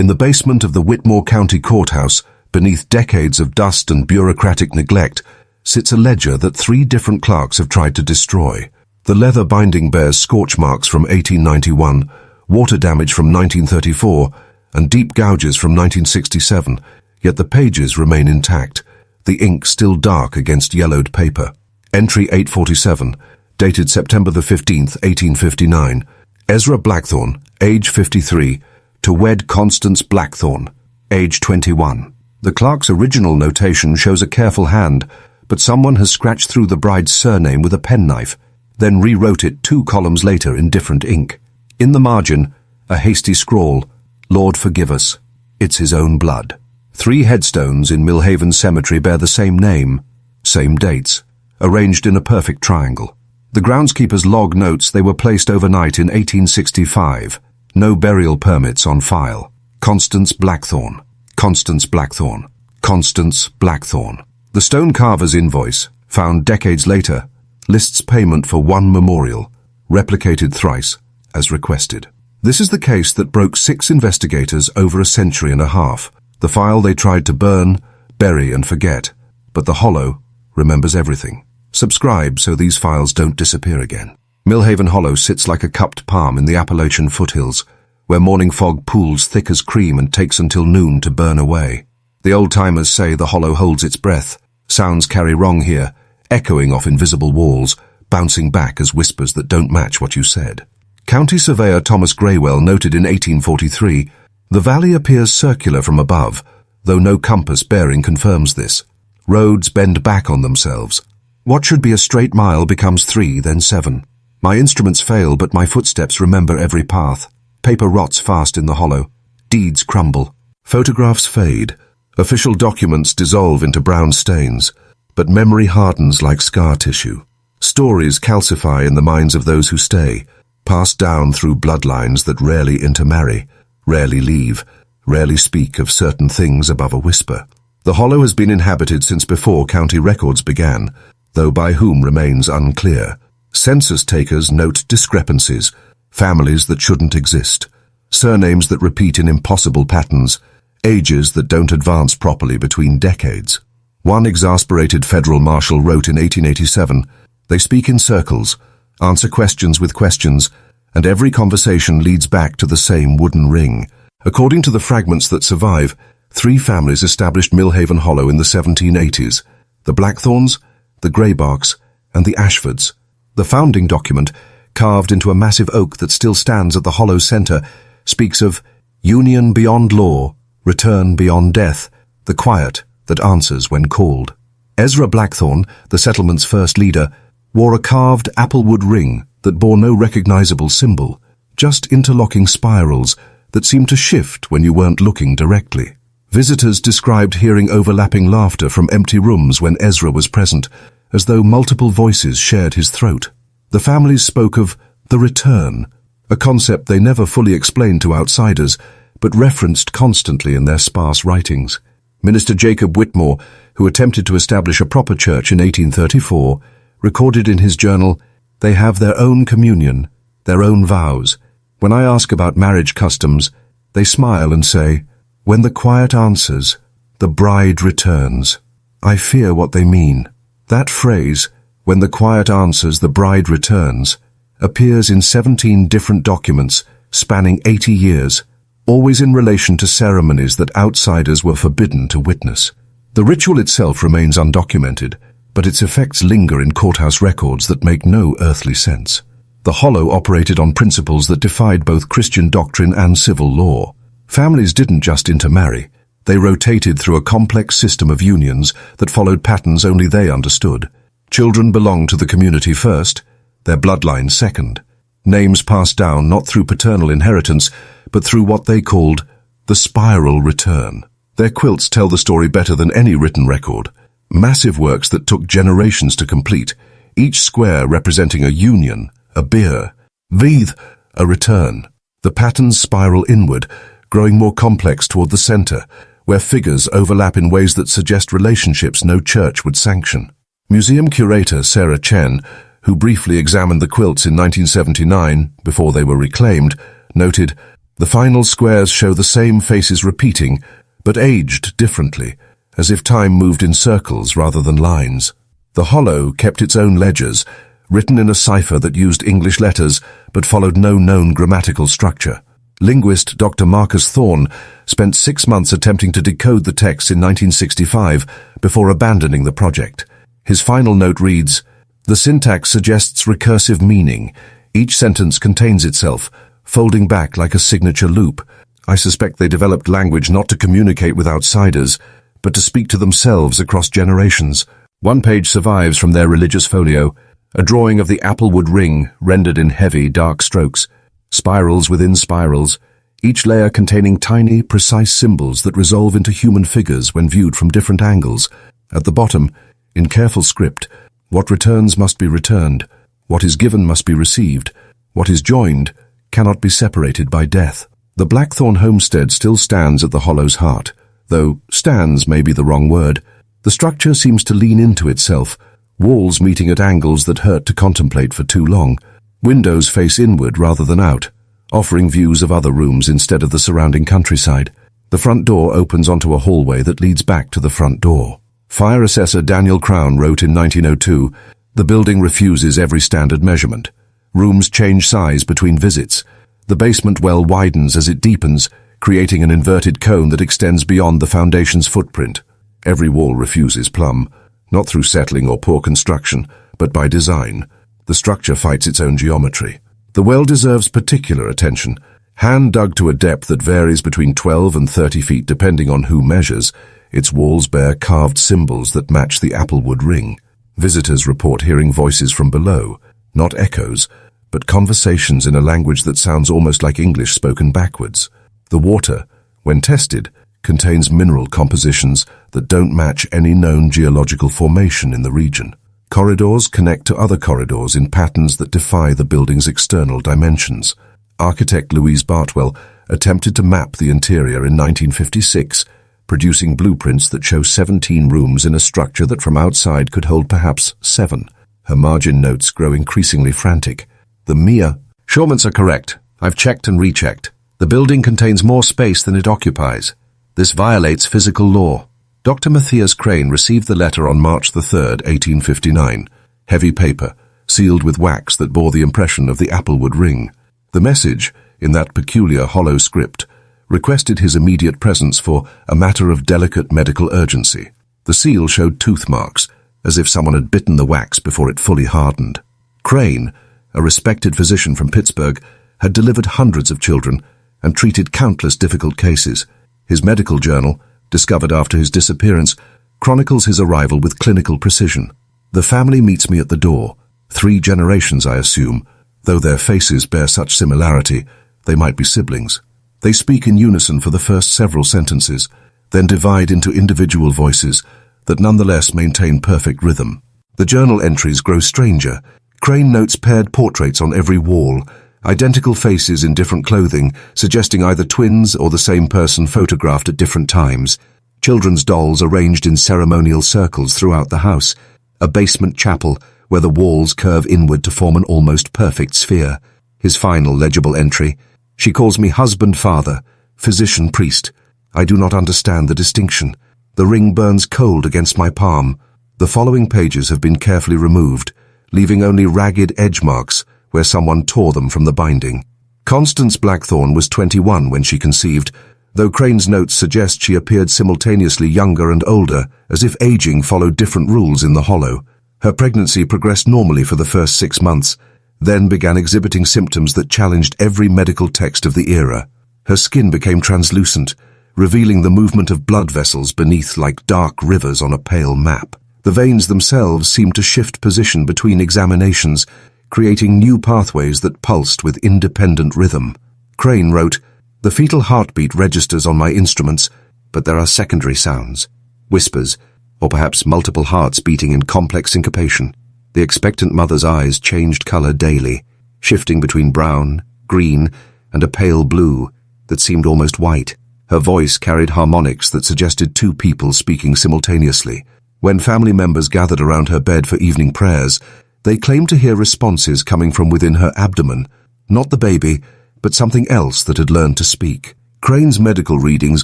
In the basement of the Whitmore County Courthouse, beneath decades of dust and bureaucratic neglect, sits a ledger that 3 different clerks have tried to destroy. The leather binding bears scorch marks from 1891, water damage from 1934, and deep gouges from 1967, yet the pages remain intact, the ink still dark against yellowed paper. Entry 847, dated September the 15th, 1859. Ezra Blackthorne, age 53, to wed Constance Blackthorne, age 21. The clerk's original notation shows a careful hand, but someone has scratched through the bride's surname with a penknife, then rewrote it 2 columns later in different ink. In the margin, a hasty scrawl, "Lord forgive us, it's his own blood." 3 headstones in Millhaven Cemetery bear the same name, same dates, arranged in a perfect triangle. The groundskeeper's log notes they were placed overnight in 1865. No burial permits on file. Constance Blackthorne, Constance Blackthorne, Constance Blackthorne. The stone carver's invoice, found decades later, lists payment for 1 memorial, replicated thrice, as requested. This is the case that broke 6 investigators over a century and a half. The file they tried to burn, bury and forget, but the Hollow remembers everything. Subscribe so these files don't disappear again. Millhaven Hollow sits like a cupped palm in the Appalachian foothills, where morning fog pools thick as cream and takes until noon to burn away. The old-timers say the Hollow holds its breath. Sounds carry wrong here, echoing off invisible walls, bouncing back as whispers that don't match what you said. County Surveyor Thomas Graywell noted in 1843, "The valley appears circular from above, though no compass bearing confirms this. Roads bend back on themselves. What should be a straight mile becomes 3, then 7. My instruments fail, but my footsteps remember every path. Paper rots fast in the Hollow. Deeds crumble. Photographs fade. Official documents dissolve into brown stains, but memory hardens like scar tissue. Stories calcify in the minds of those who stay, passed down through bloodlines that rarely intermarry, rarely leave, rarely speak of certain things above a whisper. The Hollow has been inhabited since before county records began, though by whom remains unclear. Census takers note discrepancies, families that shouldn't exist, surnames that repeat in impossible patterns, ages that don't advance properly between decades. One exasperated federal marshal wrote in 1887, "They speak in circles, answer questions with questions, and every conversation leads back to the same wooden ring." According to the fragments that survive, 3 families established Millhaven Hollow in the 1780s, the Blackthornes, the Greybarks, and the Ashfords. The founding document, carved into a massive oak that still stands at the Hollow's center, speaks of union beyond law, return beyond death, the quiet that answers when called. Ezra Blackthorne, the settlement's first leader, wore a carved applewood ring that bore no recognizable symbol, just interlocking spirals that seemed to shift when you weren't looking directly. Visitors described hearing overlapping laughter from empty rooms when Ezra was present, as though multiple voices shared his throat. The families spoke of the return, a concept they never fully explained to outsiders, but referenced constantly in their sparse writings. Minister Jacob Whitmore, who attempted to establish a proper church in 1834, recorded in his journal, "They have their own communion, their own vows. When I ask about marriage customs, they smile and say, 'When the quiet answers, the bride returns.' I fear what they mean." That phrase, "When the quiet answers, the bride returns," appears in 17 different documents spanning 80 years, always in relation to ceremonies that outsiders were forbidden to witness. The ritual itself remains undocumented, but its effects linger in courthouse records that make no earthly sense. The Hollow operated on principles that defied both Christian doctrine and civil law. Families didn't just intermarry. They rotated through a complex system of unions that followed patterns only they understood. Children belonged to the community first, their bloodline second. Names passed down not through paternal inheritance, but through what they called the spiral return. Their quilts tell the story better than any written record. Massive works that took generations to complete, each square representing a union, a bier, Veith, a return. The patterns spiral inward, growing more complex toward the center, where figures overlap in ways that suggest relationships no church would sanction. Museum curator Sarah Chen, who briefly examined the quilts in 1979 before they were reclaimed, noted, The final squares show the same faces repeating, but aged differently, as if time moved in circles rather than lines. The hollow kept its own ledgers, written in a cipher that used English letters but followed no known grammatical structure. Linguist Dr. Marcus Thorne spent 6 months attempting to decode the text in 1965 before abandoning the project. His final note reads, "The syntax suggests recursive meaning. Each sentence contains itself, folding back like a signature loop. I suspect they developed language not to communicate with outsiders, but to speak to themselves across generations." One page survives from their religious folio, a drawing of the applewood ring rendered in heavy, dark strokes, spirals within spirals, each layer containing tiny, precise symbols that resolve into human figures when viewed from different angles. At the bottom, in careful script, what returns must be returned, what is given must be received, what is joined cannot be separated by death. The Blackthorne homestead still stands at the hollow's heart, though stands may be the wrong word. The structure seems to lean into itself, walls meeting at angles that hurt to contemplate for too long. Windows face inward rather than out, offering views of other rooms instead of the surrounding countryside. The front door opens onto a hallway that leads back to the front door. Fire assessor Daniel Crown wrote in 1902, "The building refuses every standard measurement. Rooms change size between visits. The basement well widens as it deepens, creating an inverted cone that extends beyond the foundation's footprint. Every wall refuses plumb, not through settling or poor construction, but by design. The structure fights its own geometry. The well deserves particular attention. Hand dug to a depth that varies between 12 and 30 feet depending on who measures, its walls bear carved symbols that match the applewood ring. Visitors report hearing voices from below, not echoes, but conversations in a language that sounds almost like English spoken backwards. The water, when tested, contains mineral compositions that don't match any known geological formation in the region. Corridors connect to other corridors in patterns that defy the building's external dimensions. Architect Louise Bartwell attempted to map the interior in 1956, producing blueprints that show 17 rooms in a structure that from outside could hold perhaps 7. Her margin notes grow increasingly frantic. The mere measurements are correct. I've checked and rechecked. The building contains more space than it occupies. This violates physical law. Dr. Matthias Crane received the letter on March 3, 1859. Heavy paper, sealed with wax that bore the impression of the applewood ring. The message, in that peculiar hollow script, requested his immediate presence for a matter of delicate medical urgency. The seal showed tooth marks, as if someone had bitten the wax before it fully hardened. Crane, a respected physician from Pittsburgh, had delivered hundreds of children and treated countless difficult cases. His medical journal, discovered after his disappearance, chronicles his arrival with clinical precision. The family meets me at the door. 3 generations, I assume. Though their faces bear such similarity, they might be siblings. They speak in unison for the first several sentences, then divide into individual voices that nonetheless maintain perfect rhythm. The journal entries grow stranger. Crane notes paired portraits on every wall, identical faces in different clothing, suggesting either twins or the same person photographed at different times. Children's dolls arranged in ceremonial circles throughout the house. A basement chapel where the walls curve inward to form an almost perfect sphere. His final legible entry: "She calls me husband, father, physician, priest. I do not understand the distinction. The ring burns cold against my palm." The following pages have been carefully removed, leaving only ragged edge marks where someone tore them from the binding. Constance Blackthorne was 21 when she conceived, though Crane's notes suggest she appeared simultaneously younger and older, as if aging followed different rules in the hollow. Her pregnancy progressed normally for the first 6 months, then began exhibiting symptoms that challenged every medical text of the era. Her skin became translucent, revealing the movement of blood vessels beneath like dark rivers on a pale map. The veins themselves seemed to shift position between examinations, creating new pathways that pulsed with independent rhythm. Crane wrote, "The fetal heartbeat registers on my instruments, but there are secondary sounds, whispers, or perhaps multiple hearts beating in complex syncopation. The expectant mother's eyes changed color daily, shifting between brown, green, and a pale blue that seemed almost white. Her voice carried harmonics that suggested 2 people speaking simultaneously. When family members gathered around her bed for evening prayers, they claimed to hear responses coming from within her abdomen, not the baby, but something else that had learned to speak. Crane's medical readings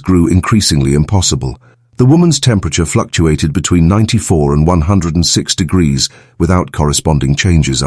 grew increasingly impossible. The woman's temperature fluctuated between 94 and 106 degrees without corresponding changes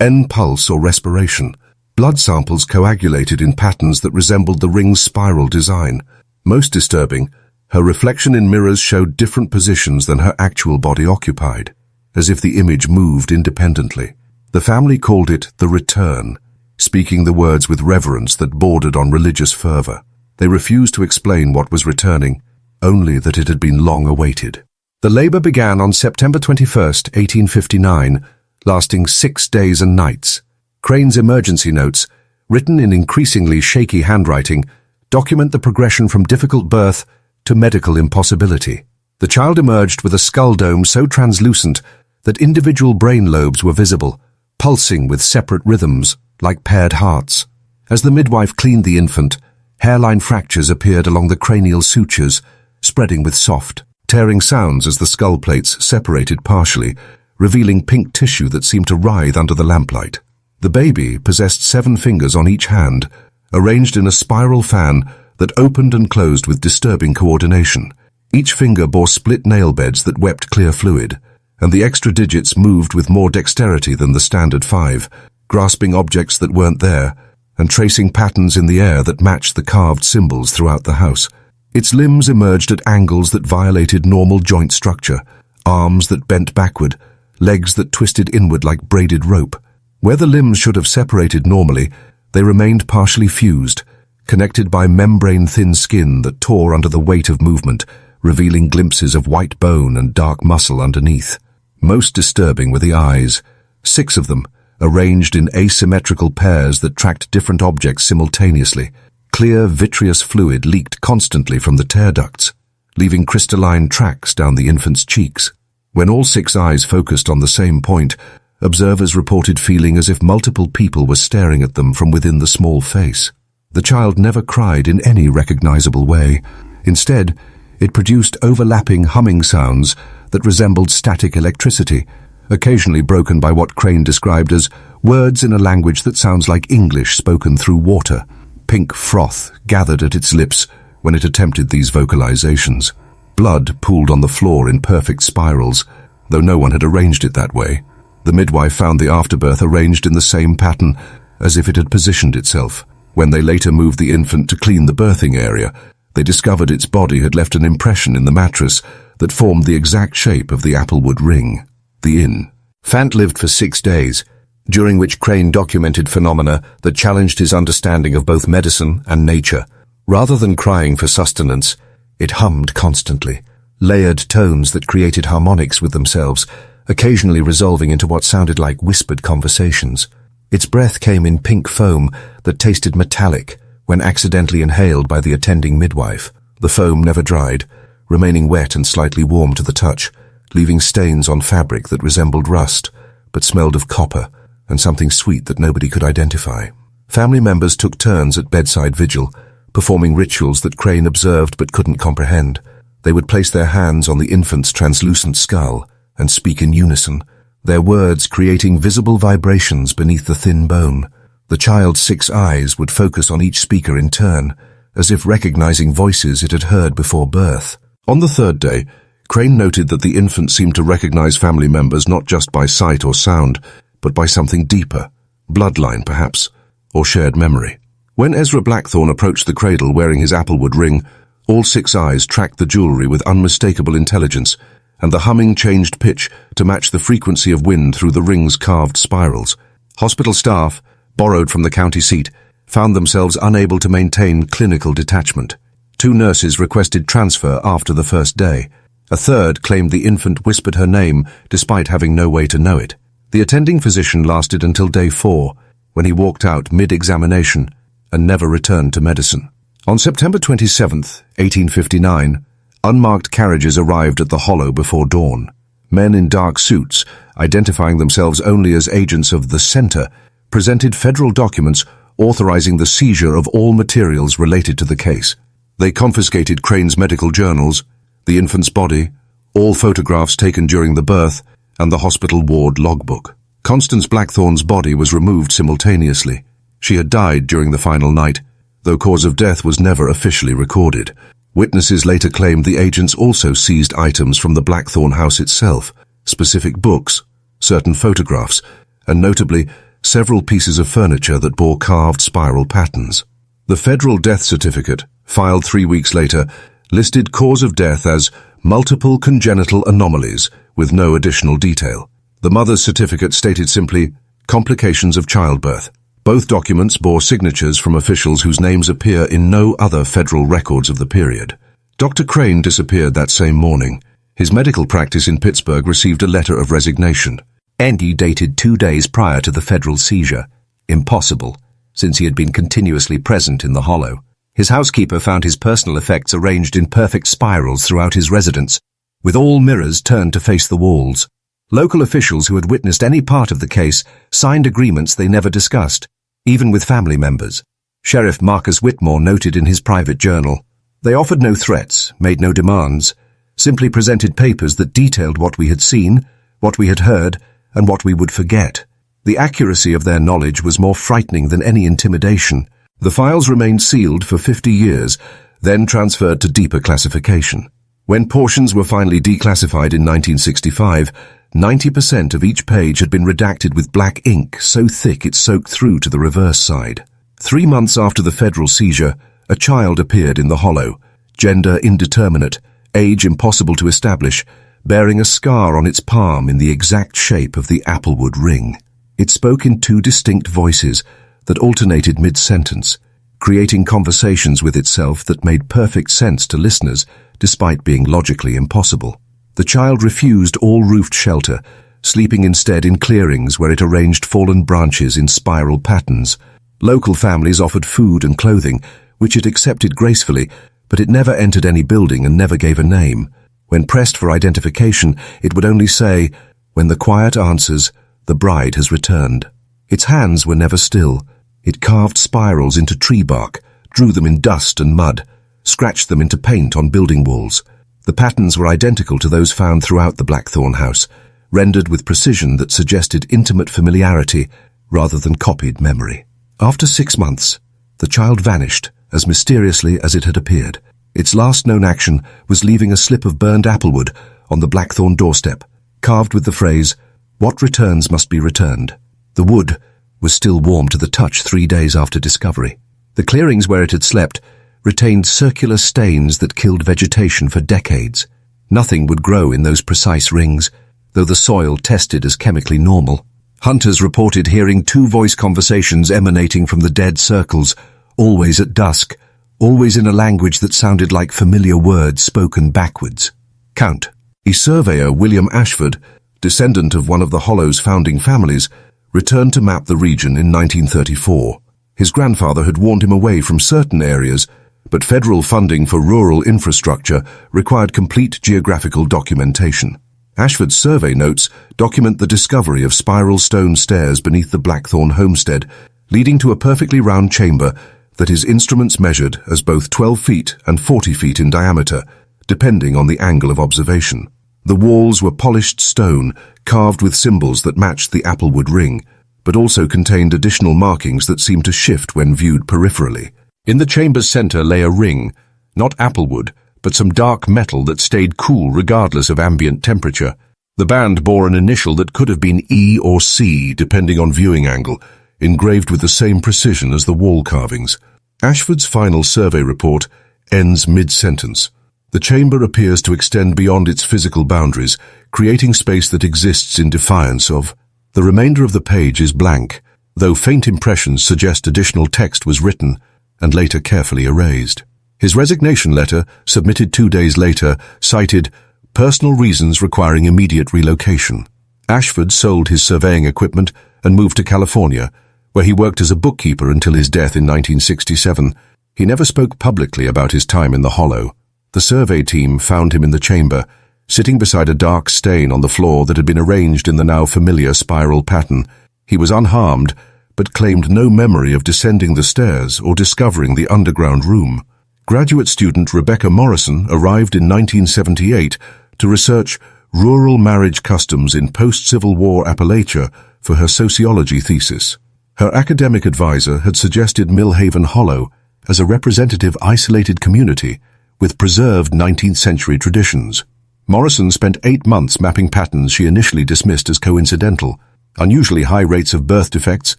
in pulse or respiration. Blood samples coagulated in patterns that resembled the ring's spiral design. Most disturbing, her reflection in mirrors showed different positions than her actual body occupied, as if the image moved independently. The family called it the return, speaking the words with reverence that bordered on religious fervor. They refused to explain what was returning, only that it had been long awaited. The labor began on September 21st, 1859, lasting 6 days and nights. Crane's emergency notes, written in increasingly shaky handwriting, document the progression from difficult birth to medical impossibility. The child emerged with a skull dome so translucent that individual brain lobes were visible, pulsing with separate rhythms, like paired hearts. As the midwife cleaned the infant, hairline fractures appeared along the cranial sutures, spreading with soft, tearing sounds as the skull plates separated partially, revealing pink tissue that seemed to writhe under the lamplight. The baby possessed 7 fingers on each hand, arranged in a spiral fan that opened and closed with disturbing coordination. Each finger bore split nail beds that wept clear fluid, and the extra digits moved with more dexterity than the standard 5, grasping objects that weren't there and tracing patterns in the air that matched the carved symbols throughout the house. Its limbs emerged at angles that violated normal joint structure, arms that bent backward, legs that twisted inward like braided rope. Where the limbs should have separated normally, they remained partially fused, connected by membrane-thin skin that tore under the weight of movement, revealing glimpses of white bone and dark muscle underneath. Most disturbing were the eyes, 6 of them, arranged in asymmetrical pairs that tracked different objects simultaneously. Clear, vitreous fluid leaked constantly from the tear ducts, leaving crystalline tracks down the infant's cheeks. When all 6 eyes focused on the same point, observers reported feeling as if multiple people were staring at them from within the small face. The child never cried in any recognizable way. Instead, it produced overlapping humming sounds that resembled static electricity, occasionally broken by what Crane described as words in a language that sounds like English spoken through water. Pink froth gathered at its lips when it attempted these vocalizations. Blood pooled on the floor in perfect spirals, though no one had arranged it that way. The midwife found the afterbirth arranged in the same pattern, as if it had positioned itself. When they later moved the infant to clean the birthing area, they discovered its body had left an impression in the mattress that formed the exact shape of the applewood ring. The inn. Fant lived for 6 days, during which Crane documented phenomena that challenged his understanding of both medicine and nature. Rather than crying for sustenance, it hummed constantly, layered tones that created harmonics with themselves, occasionally resolving into what sounded like whispered conversations. Its breath came in pink foam that tasted metallic when accidentally inhaled by the attending midwife. The foam never dried, remaining wet and slightly warm to the touch, leaving stains on fabric that resembled rust, but smelled of copper and something sweet that nobody could identify. Family members took turns at bedside vigil, performing rituals that Crane observed but couldn't comprehend. They would place their hands on the infant's translucent skull and speak in unison, their words creating visible vibrations beneath the thin bone. The child's 6 eyes would focus on each speaker in turn, as if recognizing voices it had heard before birth. On the 3rd day, Crane noted that the infant seemed to recognize family members not just by sight or sound, but by something deeper, bloodline perhaps, or shared memory. When Ezra Blackthorne approached the cradle wearing his applewood ring, all 6 eyes tracked the jewelry with unmistakable intelligence, and the humming changed pitch to match the frequency of wind through the ring's carved spirals. Hospital staff, borrowed from the county seat, found themselves unable to maintain clinical detachment. 2 nurses requested transfer after the 1st day. A 3rd claimed the infant whispered her name despite having no way to know it. The attending physician lasted until day 4, when he walked out mid-examination and never returned to medicine. On September 27, 1859, unmarked carriages arrived at the Hollow before dawn. Men in dark suits, identifying themselves only as agents of the Center, presented federal documents authorizing the seizure of all materials related to the case. They confiscated Crane's medical journals, the infant's body, all photographs taken during the birth, and the hospital ward logbook. Constance Blackthorne's body was removed simultaneously. She had died during the final night, though cause of death was never officially recorded. Witnesses later claimed the agents also seized items from the Blackthorne house itself, specific books, certain photographs, and notably, several pieces of furniture that bore carved spiral patterns. The federal death certificate, filed 3 weeks later, listed cause of death as multiple congenital anomalies, with no additional detail. The mother's certificate stated simply, complications of childbirth. Both documents bore signatures from officials whose names appear in no other federal records of the period. Dr. Crane disappeared that same morning. His medical practice in Pittsburgh received a letter of resignation. Andy dated 2 days prior to the federal seizure. Impossible, since he had been continuously present in the hollow. His housekeeper found his personal effects arranged in perfect spirals throughout his residence, with all mirrors turned to face the walls. Local officials who had witnessed any part of the case signed agreements they never discussed, even with family members. Sheriff Marcus Whitmore noted in his private journal, "They offered no threats, made no demands, simply presented papers that detailed what we had seen, what we had heard, and what we would forget. The accuracy of their knowledge was more frightening than any intimidation." The files remained sealed for 50 years, then transferred to deeper classification. When portions were finally declassified in 1965, 90% of each page had been redacted with black ink so thick it soaked through to the reverse side. 3 months after the federal seizure, a child appeared in the hollow, gender indeterminate, age impossible to establish, bearing a scar on its palm in the exact shape of the applewood ring. It spoke in 2 distinct voices that alternated mid-sentence, creating conversations with itself that made perfect sense to listeners despite being logically impossible. The child refused all roofed shelter, sleeping instead in clearings where it arranged fallen branches in spiral patterns. Local families offered food and clothing, which it accepted gracefully, but it never entered any building and never gave a name. When pressed for identification, it would only say, "When the quiet answers, the bride has returned." Its hands were never still. It carved spirals into tree bark, drew them in dust and mud, scratched them into paint on building walls. The patterns were identical to those found throughout the Blackthorne house, rendered with precision that suggested intimate familiarity rather than copied memory. After 6 months, the child vanished as mysteriously as it had appeared. Its last known action was leaving a slip of burned applewood on the Blackthorne doorstep, carved with the phrase, "What returns must be returned." The wood was still warm to the touch 3 days after discovery. The clearings where it had slept retained circular stains that killed vegetation for decades. Nothing would grow in those precise rings, though the soil tested as chemically normal. Hunters reported hearing 2-voice conversations emanating from the dead circles, always at dusk, always in a language that sounded like familiar words spoken backwards. Count. A surveyor, William Ashford, descendant of one of the Hollow's founding families, returned to map the region in 1934. His grandfather had warned him away from certain areas, but federal funding for rural infrastructure required complete geographical documentation. Ashford's survey notes document the discovery of spiral stone stairs beneath the Blackthorne homestead, leading to a perfectly round chamber that his instruments measured as both 12 feet and 40 feet in diameter, depending on the angle of observation. The walls were polished stone, carved with symbols that matched the applewood ring, but also contained additional markings that seemed to shift when viewed peripherally. In the chamber's center lay a ring, not applewood, but some dark metal that stayed cool regardless of ambient temperature. The band bore an initial that could have been E or C, depending on viewing angle, engraved with the same precision as the wall carvings. Ashford's final survey report ends mid-sentence. The chamber appears to extend beyond its physical boundaries, creating space that exists in defiance of. The remainder of the page is blank, though faint impressions suggest additional text was written and later carefully erased. His resignation letter, submitted 2 days later, cited personal reasons requiring immediate relocation. Ashford sold his surveying equipment and moved to California, where he worked as a bookkeeper until his death in 1967. He never spoke publicly about his time in the Hollow. The survey team found him in the chamber, sitting beside a dark stain on the floor that had been arranged in the now familiar spiral pattern. He was unharmed, but claimed no memory of descending the stairs or discovering the underground room. Graduate student Rebecca Morrison arrived in 1978 to research rural marriage customs in post-Civil War Appalachia for her sociology thesis. Her academic advisor had suggested Millhaven Hollow as a representative isolated community with preserved 19th century traditions. Morrison spent 8 months mapping patterns she initially dismissed as coincidental: unusually high rates of birth defects,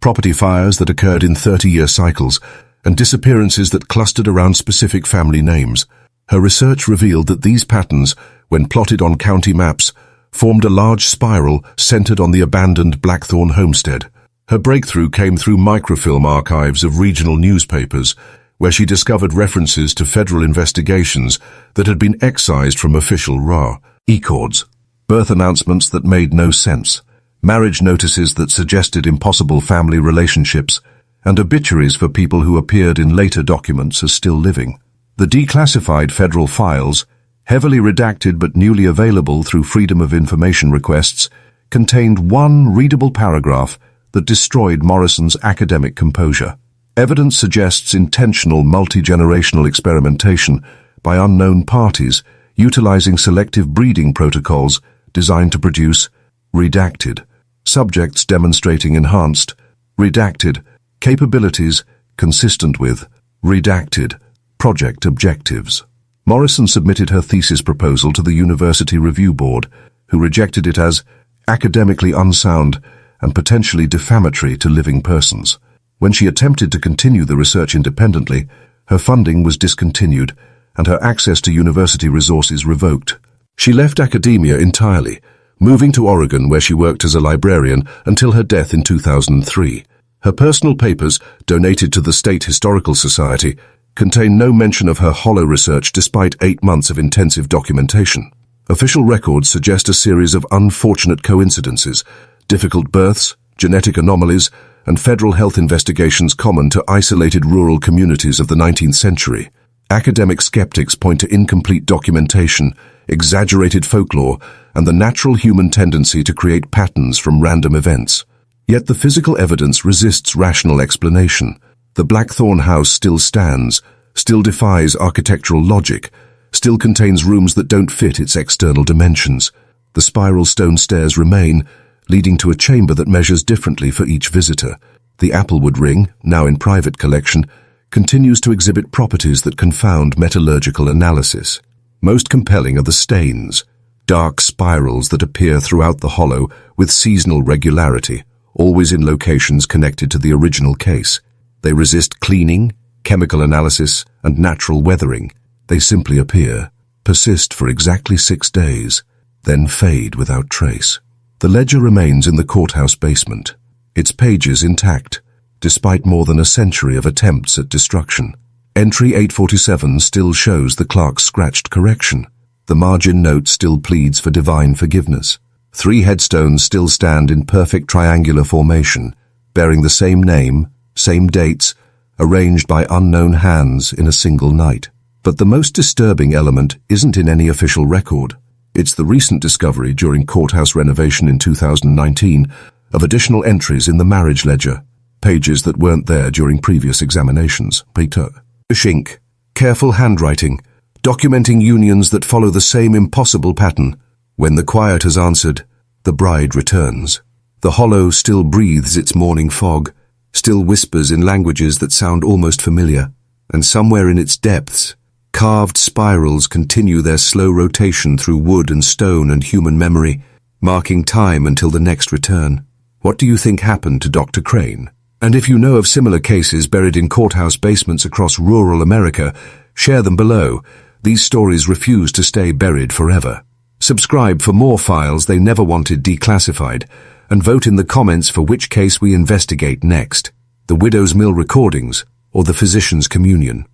property fires that occurred in 30-year cycles, and disappearances that clustered around specific family names. Her research revealed that these patterns, when plotted on county maps, formed a large spiral centered on the abandoned Blackthorne homestead. Her breakthrough came through microfilm archives of regional newspapers, where she discovered references to federal investigations that had been excised from official records, birth announcements that made no sense, marriage notices that suggested impossible family relationships, and obituaries for people who appeared in later documents as still living. The declassified federal files, heavily redacted but newly available through Freedom of Information requests, contained one readable paragraph that destroyed Morrison's academic composure. Evidence suggests intentional multi-generational experimentation by unknown parties utilizing selective breeding protocols designed to produce redacted subjects demonstrating enhanced redacted capabilities consistent with redacted project objectives. Morrison submitted her thesis proposal to the University Review Board, who rejected it as academically unsound and potentially defamatory to living persons. When she attempted to continue the research independently, her funding was discontinued and her access to university resources revoked. She left academia entirely, moving to Oregon where she worked as a librarian until her death in 2003. Her personal papers, donated to the State Historical Society, contain no mention of her hollow research despite 8 months of intensive documentation. Official records suggest a series of unfortunate coincidences: difficult births, genetic anomalies, and federal health investigations common to isolated rural communities of the 19th century. Academic skeptics point to incomplete documentation, exaggerated folklore, and the natural human tendency to create patterns from random events. Yet the physical evidence resists rational explanation. The Blackthorne house still stands, still defies architectural logic, still contains rooms that don't fit its external dimensions. The spiral stone stairs remain, leading to a chamber that measures differently for each visitor. The Applewood ring, now in private collection, continues to exhibit properties that confound metallurgical analysis. Most compelling are the stains, dark spirals that appear throughout the hollow with seasonal regularity, always in locations connected to the original case. They resist cleaning, chemical analysis, and natural weathering. They simply appear, persist for exactly 6 days, then fade without trace. The ledger remains in the courthouse basement, its pages intact, despite more than a century of attempts at destruction. Entry 847 still shows the clerk's scratched correction. The margin note still pleads for divine forgiveness. 3 headstones still stand in perfect triangular formation, bearing the same name, same dates, arranged by unknown hands in a single night. But the most disturbing element isn't in any official record. It's the recent discovery during courthouse renovation in 2019 of additional entries in the marriage ledger, pages that weren't there during previous examinations. Ink, careful handwriting, documenting unions that follow the same impossible pattern. When the quiet has answered, the bride returns. The hollow still breathes its morning fog, still whispers in languages that sound almost familiar, and somewhere in its depths, carved spirals continue their slow rotation through wood and stone and human memory, marking time until the next return. What do you think happened to Dr. Crane? And if you know of similar cases buried in courthouse basements across rural America, share them below. These stories refuse to stay buried forever. Subscribe for more files they never wanted declassified, and vote in the comments for which case we investigate next: the Widow's Mill recordings or the Physician's Communion.